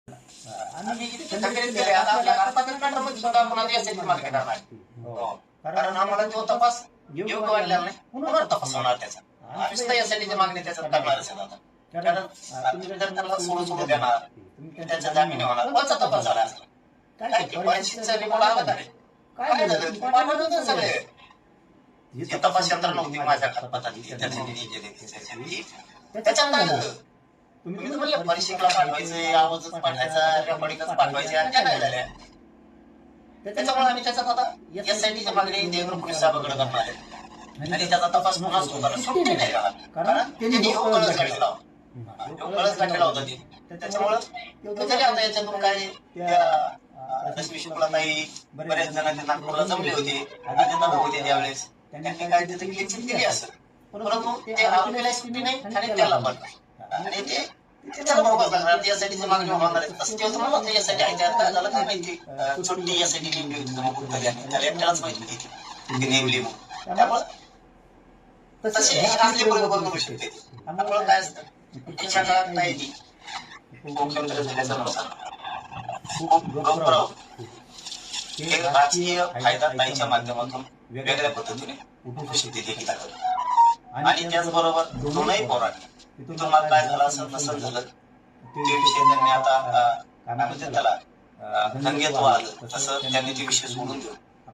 आम्ही किती तक्रारी केल्या आता आपल्या आतापर्यंत मॅटरमध्ये सुद्धा कोणाला यासाठी मार्केट आहे. कारण आम्हाला तो तपास योग्य वाटलेला नाही, पुन्हा तपास होणार त्याचा. आम्ही सुद्धा यासाठी मागणी त्याचा करणारच आहे आता. कारण तुम्ही जर त्याला सोडून देणार, त्याचा जामीन होणार, कोणता तपास झाला असला काय ते परिस्थितीचा रिपोर्ट आला का नाही, काय झालं पाठवलं सगळे. ही तपास यंत्रणा होती माझ्या हातात, त्याच्यात काय झालं. तुम्ही म्हणलं परीक्षेला पाठवायचं, आवाजच पाठवायचा, रेकॉर्डिंगच पाठवायचे, आणि त्या काय झाल्या. त्याच्यामुळे आम्ही त्याच्यात आता एसआयटीच्या मागणी देवेंद्र फडणवीस साहेबांकडे करणार आहे आणि त्याचा तपास पुन्हा सुरू करा. सुट्टी नाही का, कारण त्यांनी कळस गाठलेला होता ती. त्याच्यामुळं त्याच्याने आता याच्यातून काय त्या रश्मी शुक्लाताई बऱ्याच जणांनी नागपूरला जमले होते, अजित भाऊ होते त्यावेळेस, त्यांनी काय तिथे क्लिचिंग दिली असेल, परंतु ते आरोपीला सुट्टी नाही आणि त्याला पण, आणि ते त्याला मोबाईल लागणार. यासाठी मागणी होणार आहे असं तेव्हा मला वाटतं. यासाठी आहे त्यात काय झालं काय माहिती, छोटी यासाठी नेमली होती त्याला एकट्यालाच माहिती होती ती नेमली म्हणून. त्यामुळं तसे असले बरोबर करू शकते. त्यामुळं काय असतं त्याच्या काळात नाही ती मुख्यमंत्री झाल्याचं खूप गौरव हे राजकीय फायदा ताईच्या माध्यमातून वेगळ्या पद्धतीने उठू शकते देखील. आणि त्याचबरोबर दोनही पोरांनी तिथून मला काय झालं असं नसेल झालं ते विषय त्यांनी आता काय म्हणतात त्याला गंगेत आलं तसं त्यांनी ते विषय सोडून देऊ